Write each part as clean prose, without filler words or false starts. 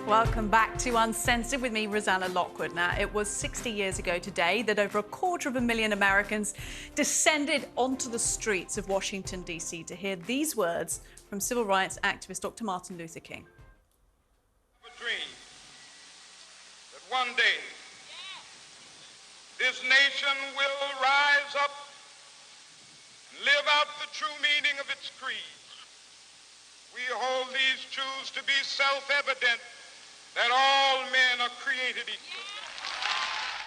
Welcome back to Uncensored with me, Rosanna Lockwood. Now, it was 60 years ago today that over 250,000 Americans descended onto the streets of Washington, D.C. to hear these words from civil rights activist Dr. Martin Luther King. A dream that one day this nation will rise up and live out the true meaning of its creed. We hold these truths to be self-evident, that all men are created equal.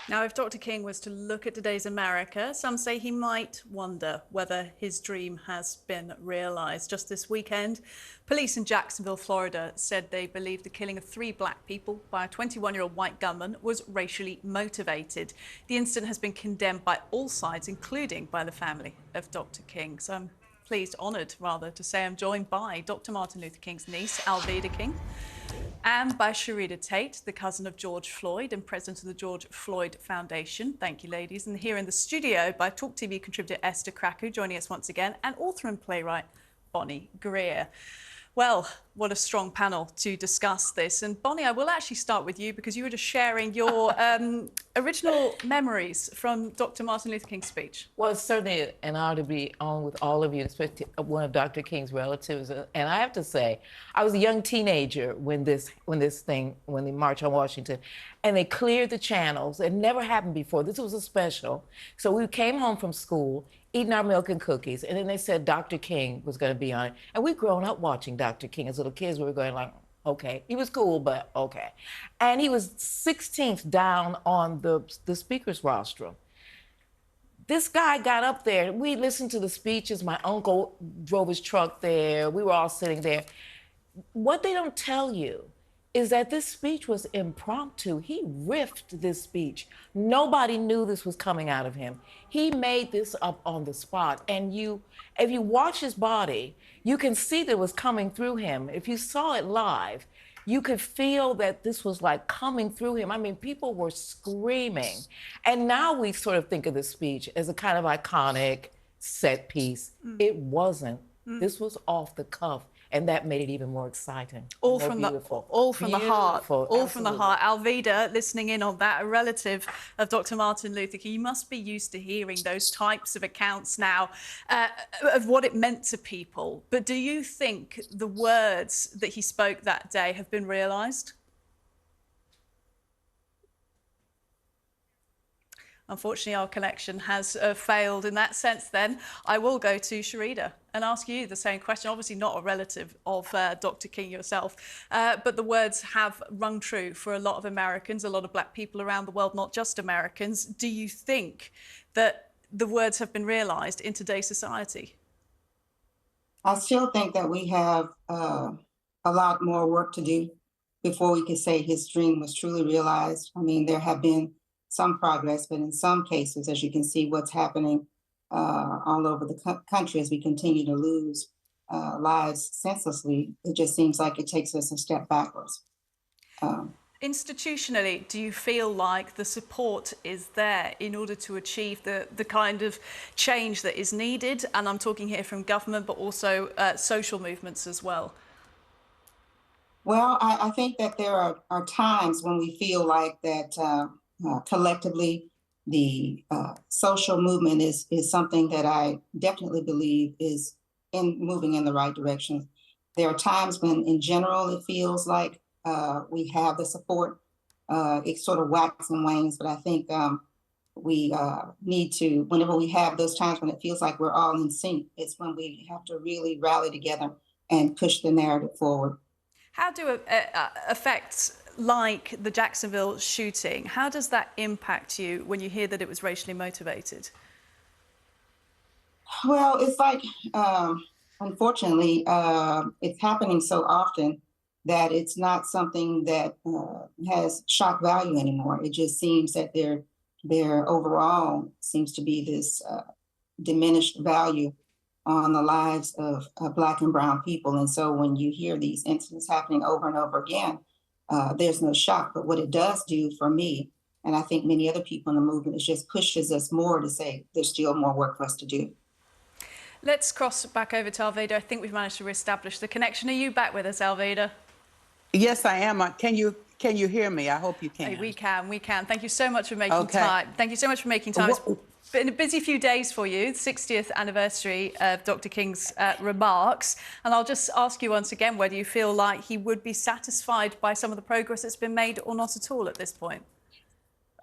Now, if Dr. King was to look at today's America, some say he might wonder whether his dream has been realized. Just this weekend, police in Jacksonville, Florida, said they believe the killing of 3 black people by a 21-year-old white gunman was racially motivated. The incident has been condemned by all sides, including by the family of Dr. King. So I'm pleased, honoured rather, to say I'm joined by Dr. Martin Luther King's niece, Alevda King, and by Shareeduh Tate, the cousin of George Floyd and president of the George Floyd Foundation. Thank you, ladies. And here in the studio by TalkTV contributor Esther Krakue, joining us once again, and author and playwright Bonnie Greer. Well, what a strong panel to discuss this. And Bonnie, I will actually start with you because you were just sharing your original memories from Dr. Martin Luther King's speech. Well, it's certainly an honor to be on with all of you, especially one of Dr. King's relatives. And I have to say, I was a young teenager when the March on Washington, and they cleared the channels. It never happened before. This was a special. So we came home from school, eating our milk and cookies, and then they said Dr. King was going to be on it. And we'd grown up watching Dr. King as little kids. We were going like, okay. He was cool, but okay. And he was 16th down on the speaker's rostrum. This guy got up there. We listened to the speeches. My uncle drove his truck there. We were all sitting there. What they don't tell you is that this speech was impromptu. He riffed this speech. Nobody knew this was coming out of him. He made this up on the spot. And if you watch his body, you can see that it was coming through him. If you saw it live, you could feel that this was like coming through him. I mean, people were screaming. And now we sort of think of this speech as a kind of iconic set piece. It wasn't. This was off the cuff. And that made it even more exciting. All from the heart. All from the heart. Alveda, listening in on that, a relative of Dr. Martin Luther King, you must be used to hearing those types of accounts now of what it meant to people. But do you think the words that he spoke that day have been realised? Unfortunately, our connection has failed in that sense. Then I will go to Shareeduh and ask you the same question. Obviously not a relative of Dr. King yourself, but the words have rung true for a lot of Americans, a lot of black people around the world, not just Americans. Do you think that the words have been realised in today's society? I still think that we have a lot more work to do before we can say his dream was truly realized. I mean, there have been some progress, but in some cases, as you can see, what's happening all over the country as we continue to lose lives senselessly, it just seems like it takes us a step backwards. Institutionally, do you feel like the support is there in order to achieve the kind of change that is needed? And I'm talking here from government, but also social movements as well. Well, I think that there are times when we feel like that collectively, the social movement is something that I definitely believe is moving in the right direction. There are times when, in general, it feels like we have the support. It sort of waxes and wanes, but I think we need to, whenever we have those times when it feels like we're all in sync, it's when we have to really rally together and push the narrative forward. How do effects like the Jacksonville shooting, how does that impact you when you hear that it was racially motivated? Well, it's like, unfortunately, it's happening so often that it's not something that has shock value anymore. It just seems that there overall seems to be this diminished value on the lives of Black and brown people. And so when you hear these incidents happening over and over again, there's no shock. But what it does do for me, and I think many other people in the movement, it just pushes us more to say there's still more work for us to do. Let's cross back over to Alveda. I think we've managed to reestablish the connection. Are you back with us, Alveda? Yes, I am. Can you hear me? I hope you Hey, can. we can. Thank you so much for making Okay. time. Thank you so much for making time. It's Wha- been a busy few days for you, 60th anniversary of Dr. King's remarks. And I'll just ask you once again whether you feel like he would be satisfied by some of the progress that's been made or not at all at this point.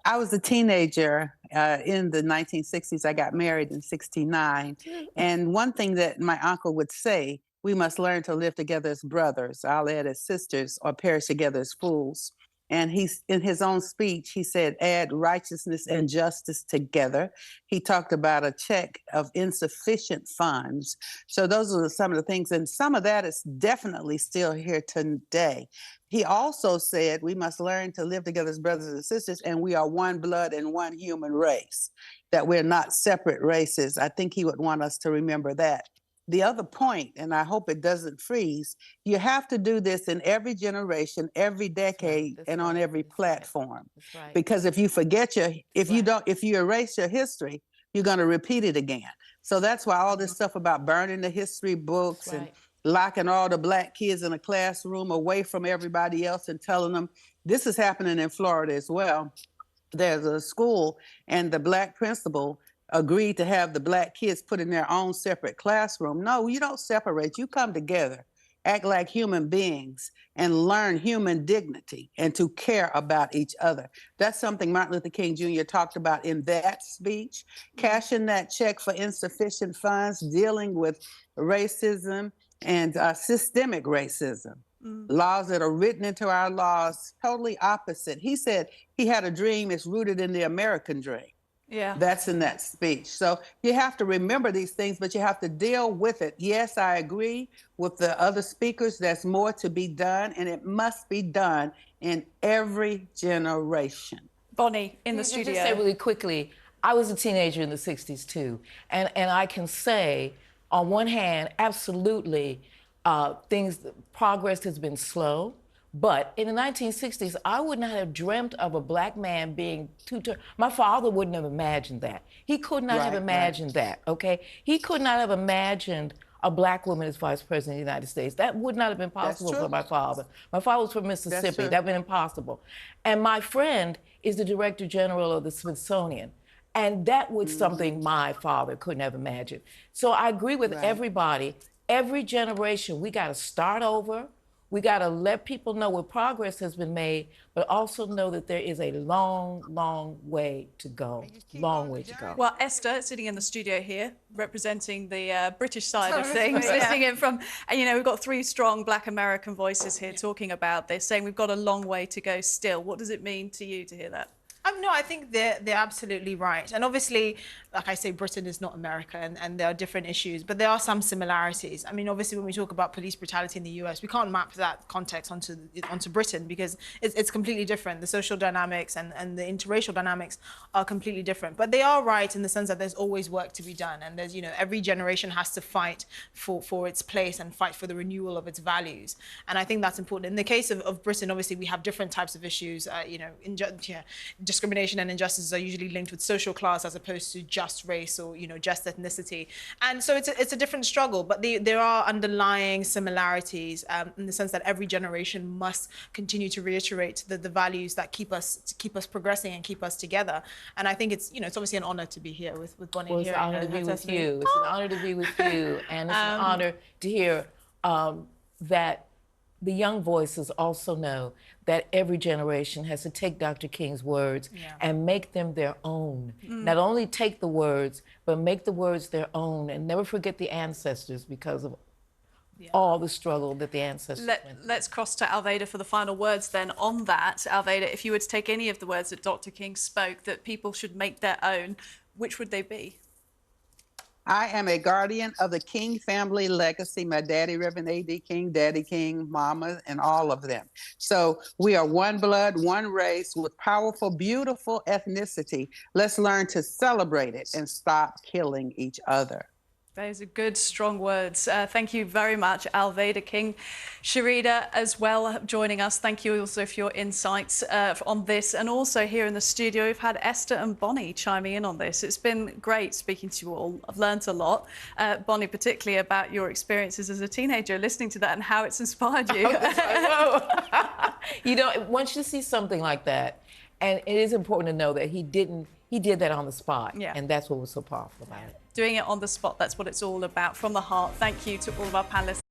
I was a teenager in the 1960s. I got married in 69. And one thing that my uncle would say, we must learn to live together as brothers. I'll add as sisters, or perish together as fools. And he's in his own speech, he said, add righteousness and justice together. He talked about a check of insufficient funds. So those are some of the things. And some of that is definitely still here today. He also said we must learn to live together as brothers and sisters, and we are one blood and one human race, that we're not separate races. I think he would want us to remember that. The other point, and I hope it doesn't freeze, you have to do this in every generation, every decade, and on every platform. That's right. Because if you forget if you erase your history, you're going to repeat it again. So that's why all this stuff about burning the history books and locking all the Black kids in a classroom away from everybody else and telling them this is happening in Florida as well. There's a school and the Black principal agreed to have the Black kids put in their own separate classroom. No, you don't separate. You come together, act like human beings, and learn human dignity and to care about each other. That's something Martin Luther King Jr. talked about in that speech. Cashing that check for insufficient funds, dealing with racism and systemic racism. Laws that are written into our laws, totally opposite. He said he had a dream, it's rooted in the American dream. Yeah. That's in that speech. So you have to remember these things, but you have to deal with it. Yes, I agree with the other speakers. There's more to be done, and it must be done in every generation. Bonnie, in the studio. Just say really quickly, I was a teenager in the 60s too. And I can say, on one hand, absolutely, progress has been slow. But in the 1960s, I would not have dreamt of a Black man being my father wouldn't have imagined that. He could not have imagined that, okay? He could not have imagined a Black woman as vice president of the United States. That would not have been possible for my father. My father was from Mississippi. That would have been impossible. And my friend is the Director General of the Smithsonian. And that was something my father couldn't have imagined. So I agree with everybody. Every generation, we got to start over. We got to let people know what progress has been made, but also know that there is a long, long way to go. Long way to go. Well, Esther, sitting in the studio here, representing the British side of things, listening in from, and, you know, we've got three strong Black American voices here talking about this, saying we've got a long way to go still. What does it mean to you to hear that? No, I think they're absolutely right. And obviously, like I say, Britain is not America, and there are different issues, but there are some similarities. I mean, obviously, when we talk about police brutality in the US, we can't map that context onto Britain because it's completely different. The social dynamics and the interracial dynamics are completely different. But they are right in the sense that there's always work to be done. And there's, you know, every generation has to fight for its place and fight for the renewal of its values. And I think that's important. In the case of Britain, obviously, we have different types of issues, you know, discrimination and injustices are usually linked with social class as opposed to just race or, you know, just ethnicity. And so it's a different struggle, but there are underlying similarities in the sense that every generation must continue to reiterate the values that keep us progressing and keep us together. And I think it's, you know, it's obviously an honor to be here with Bonnie. Well, it's an honor to be with you. It's an honor to be with you. And it's an honor to hear that the young voices also know that every generation has to take Dr. King's words and make them their own. Not only take the words, but make the words their own and never forget the ancestors because of all the struggle that the ancestors went through. Let's cross to Alveda for the final words then on that. Alveda, if you were to take any of the words that Dr. King spoke that people should make their own, which would they be? I am a guardian of the King family legacy. My daddy, Reverend A.D. King, Daddy King, Mama, and all of them. So we are one blood, one race with powerful, beautiful ethnicity. Let's learn to celebrate it and stop killing each other. Those are good, strong words. Thank you very much, Alveda King. Shareeduh as well joining us. Thank you also for your insights on this. And also here in the studio, we've had Esther and Bonnie chiming in on this. It's been great speaking to you all. I've learned a lot. Bonnie, particularly about your experiences as a teenager, listening to that and how it's inspired you. You know, once you see something like that, and it is important to know that he did that on the spot. Yeah. And that's what was so powerful about it. Doing it on the spot, that's what it's all about, from the heart. Thank you to all of our panelists.